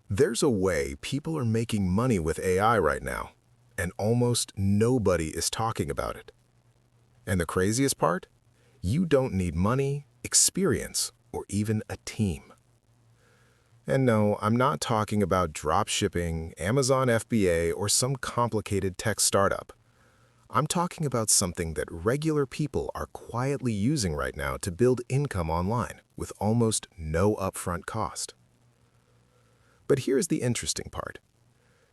There's a way people are making money with AI right now, and almost nobody is talking about it. And the craziest part? You don't need money, experience, or even a team. And no, I'm not talking about dropshipping, Amazon FBA, or some complicated tech startup. I'm talking about something that regular people are quietly using right now to build income online with almost no upfront cost. But here's the interesting part.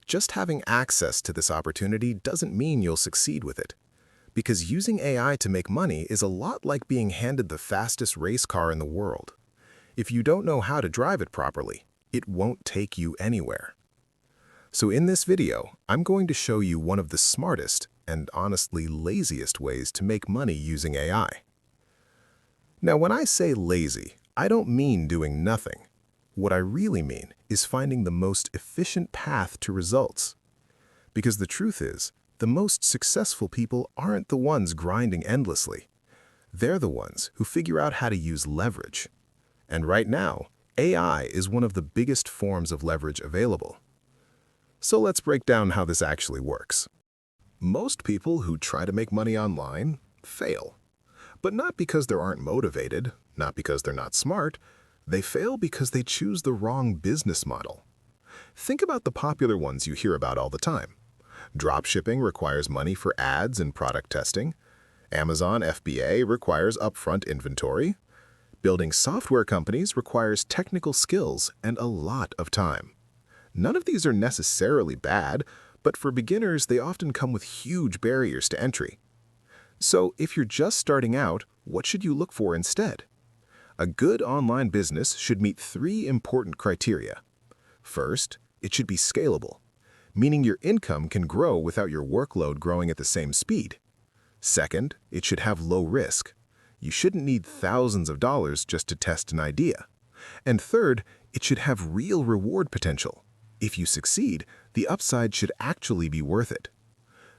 Just having access to this opportunity doesn't mean you'll succeed with it. Because using AI to make money is a lot like being handed the fastest race car in the world. If you don't know how to drive it properly, it won't take you anywhere. So in this video, I'm going to show you one of the smartest and honestly laziest ways to make money using AI. Now, when I say lazy, I don't mean doing nothing. What I really mean is finding the most efficient path to results. Because the truth is, the most successful people aren't the ones grinding endlessly. They're the ones who figure out how to use leverage. And right now, AI is one of the biggest forms of leverage available. So let's break down how this actually works. Most people who try to make money online fail. But not because they aren't motivated, not because they're not smart. They fail because they choose the wrong business model. Think about the popular ones you hear about all the time. Dropshipping requires money for ads and product testing. Amazon FBA requires upfront inventory. Building software companies requires technical skills and a lot of time. None of these are necessarily bad, but for beginners, they often come with huge barriers to entry. So if you're just starting out, what should you look for instead? A good online business should meet 3 important criteria. First, it should be scalable, meaning your income can grow without your workload growing at the same speed. Second, it should have low risk. You shouldn't need thousands of dollars just to test an idea. And third, it should have real reward potential. If you succeed, the upside should actually be worth it.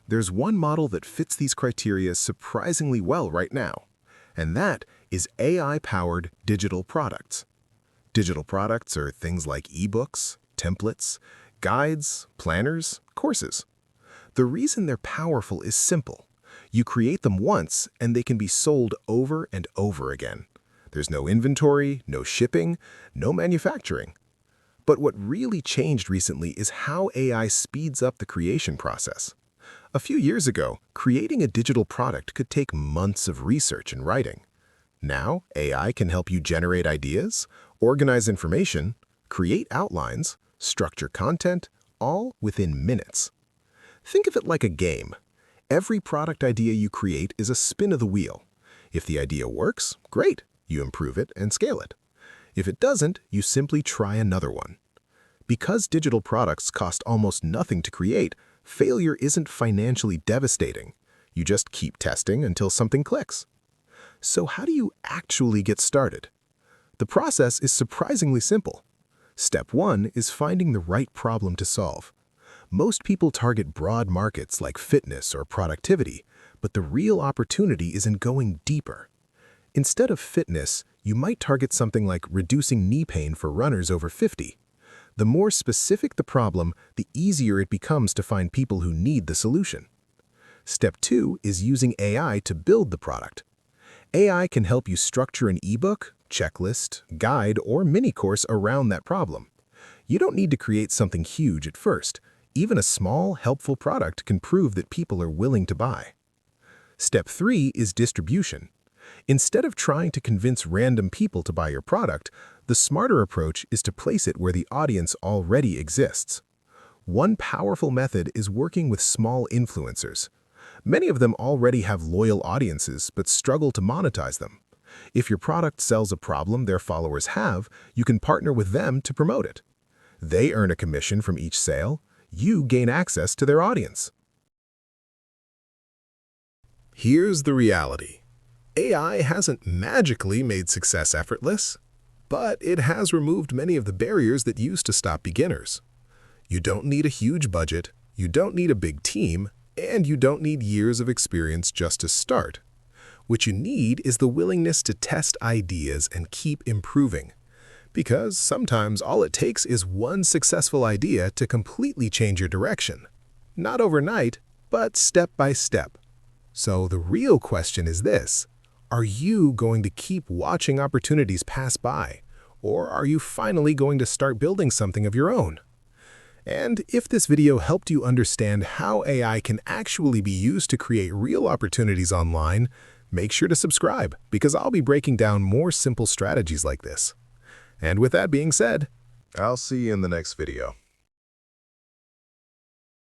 There's one model that fits these criteria surprisingly well right now, and that is AI-powered digital products. Digital products are things like ebooks, templates, guides, planners, courses. The reason they're powerful is simple. You create them once, and they can be sold over and over again. There's no inventory, no shipping, no manufacturing. But what really changed recently is how AI speeds up the creation process. A few years ago, creating a digital product could take months of research and writing. Now, AI can help you generate ideas, organize information, create outlines, structure content, all within minutes. Think of it like a game. Every product idea you create is a spin of the wheel. If the idea works, great, you improve it and scale it. If it doesn't, you simply try another one. Because digital products cost almost nothing to create, failure isn't financially devastating. You just keep testing until something clicks. So how do you actually get started? The process is surprisingly simple. Step 1 is finding the right problem to solve. Most people target broad markets like fitness or productivity, but the real opportunity is in going deeper. Instead of fitness, you might target something like reducing knee pain for runners over 50. The more specific the problem, the easier it becomes to find people who need the solution. Step 2 is using AI to build the product. AI can help you structure an ebook, checklist, guide, or mini-course around that problem. You don't need to create something huge at first. Even a small, helpful product can prove that people are willing to buy. Step 3 is distribution. Instead of trying to convince random people to buy your product, the smarter approach is to place it where the audience already exists. One powerful method is working with small influencers. Many of them already have loyal audiences but struggle to monetize them. If your product sells a problem their followers have, you can partner with them to promote it. They earn a commission from each sale. You gain access to their audience. Here's the reality. AI hasn't magically made success effortless, but it has removed many of the barriers that used to stop beginners. You don't need a huge budget, you don't need a big team, and you don't need years of experience just to start. What you need is the willingness to test ideas and keep improving. Because sometimes all it takes is one successful idea to completely change your direction. Not overnight, but step by step. So the real question is this: are you going to keep watching opportunities pass by, or are you finally going to start building something of your own? And if this video helped you understand how AI can actually be used to create real opportunities online, make sure to subscribe, because I'll be breaking down more simple strategies like this. And with that being said, I'll see you in the next video.